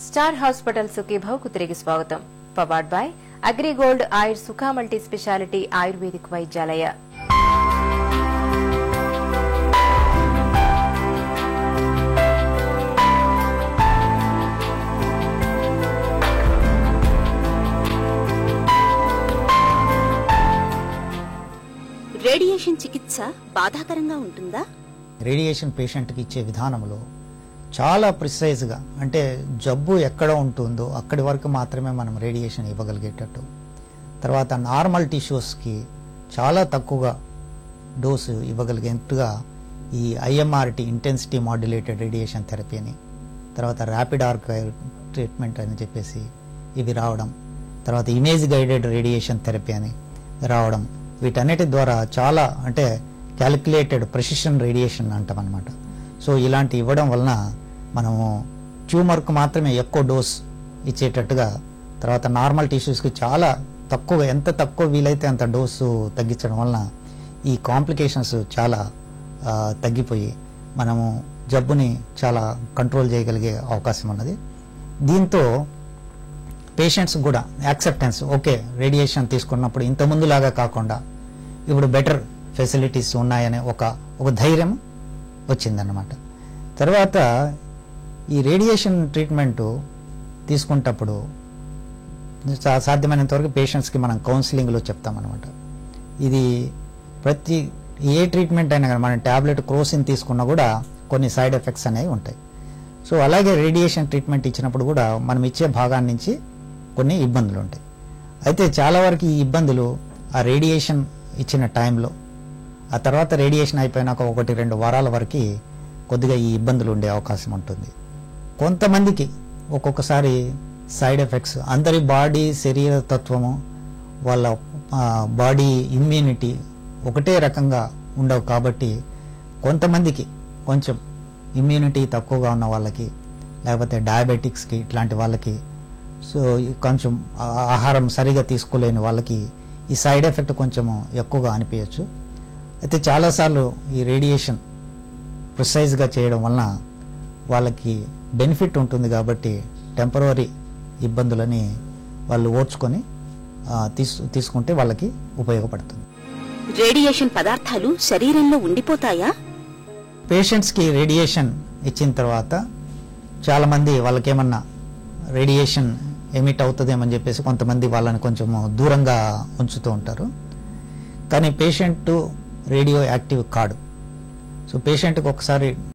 Star hospital సుఖీభావ్కు తిరిగి స్వాగతం. Powered by AgriGold ఆయుర్ సుఖ multi speciality ayurvedic Vaidyalaya. Radiation చికిత్స బాధాకరంగా ఉంటుందా? రేడియేషన్ పేషెంట్కి ఇచ్చే విధానంలో చాలా ప్రిసైజ్గా, అంటే జబ్బు ఎక్కడ ఉంటుందో అక్కడి వరకు మాత్రమే మనం రేడియేషన్ ఇవ్వగలిగేటట్టు, తర్వాత నార్మల్ టిష్యూస్కి చాలా తక్కువగా డోసు ఇవ్వగలిగేట్టుగా ఈ IMRT intensity modulated radiation therapy అని, తర్వాత ర్యాపిడ్ ఆర్కైవ్ ట్రీట్మెంట్ అని చెప్పేసి ఇవి రావడం, తర్వాత ఇమేజ్ గైడెడ్ రేడియేషన్ థెరపీ అని రావడం, వీటన్నిటి ద్వారా చాలా అంటే క్యాలిక్యులేటెడ్ ప్రెసిషన్ రేడియేషన్ అంటాం అనమాట. సో ఇలాంటి ఇవ్వడం వలన మనము ట్యూమర్కు మాత్రమే ఎక్కువ డోస్ ఇచ్చేటట్టుగా, తర్వాత నార్మల్ టిష్యూస్కి చాలా తక్కువ, ఎంత తక్కువ వీలైతే అంత డోసు తగ్గించడం వలన ఈ కాంప్లికేషన్స్ చాలా తగ్గిపోయి మనము జబ్బుని చాలా కంట్రోల్ చేయగలిగే అవకాశం ఉన్నది. దీంతో పేషెంట్స్ కూడా యాక్సెప్టెన్స్, ఓకే రేడియేషన్ తీసుకున్నప్పుడు ఇంత ముందులాగా కాకుండా ఇప్పుడు బెటర్ ఫెసిలిటీస్ ఉన్నాయనే ఒక ధైర్యం వచ్చిందన్నమాట. తర్వాత ఈ రేడియేషన్ ట్రీట్మెంటు తీసుకునేటప్పుడు సాధ్యమైనంత వరకు పేషెంట్స్కి మనం కౌన్సిలింగ్లో చెప్తామన్నమాట. ఇది ప్రతి ఏ ట్రీట్మెంట్ అయినా కానీ మనం ట్యాబ్లెట్ క్రోసిన్ తీసుకున్నా కూడా కొన్ని సైడ్ ఎఫెక్ట్స్ అనేవి ఉంటాయి. సో అలాగే రేడియేషన్ ట్రీట్మెంట్ ఇచ్చినప్పుడు కూడా మనం ఇచ్చే భాగాన్ని నుంచి కొన్ని ఇబ్బందులు ఉంటాయి. అయితే చాలా వరకు ఈ ఇబ్బందులు ఆ రేడియేషన్ ఇచ్చిన టైంలో, ఆ తర్వాత రేడియేషన్ అయిపోయినాక 1-2 వారాల వరకు కొద్దిగా ఈ ఇబ్బందులు ఉండే అవకాశం ఉంటుంది. కొంతమందికి ఒక్కొక్కసారి సైడ్ ఎఫెక్ట్స్, అందరి బాడీ శరీర తత్వము, వాళ్ళ బాడీ ఇమ్యూనిటీ ఒకటే రకంగా ఉండవు కాబట్టి కొంతమందికి కొంచెం ఇమ్యూనిటీ తక్కువగా ఉన్న వాళ్ళకి, లేకపోతే డయాబెటిక్స్కి ఇట్లాంటి వాళ్ళకి, సో కొంచెం ఆహారం సరిగా తీసుకోలేని వాళ్ళకి ఈ సైడ్ ఎఫెక్ట్ కొంచెము ఎక్కువగా అనిపించచ్చు. అయితే చాలాసార్లు ఈ రేడియేషన్ ప్రిసైజ్గా చేయడం వలన వాళ్ళకి బెనిఫిట్ ఉంటుంది కాబట్టి టెంపరరీ ఇబ్బందులని వాళ్ళు ఓర్చుకొని తీసుకుంటే వాళ్ళకి ఉపయోగపడుతుంది. రేడియేషన్ పదార్థాలు శరీరంలో ఉండిపోతాయా? పేషెంట్స్కి రేడియేషన్ ఇచ్చిన తర్వాత చాలామంది వాళ్ళకేమన్నా రేడియేషన్ ఎమిట్ అవుతుందేమని చెప్పేసి కొంతమంది వాళ్ళని కొంచెం దూరంగా ఉంచుతూ ఉంటారు. కానీ పేషెంట్ రేడియో యాక్టివ్ కాడు. సో పేషెంట్కి ఒకసారి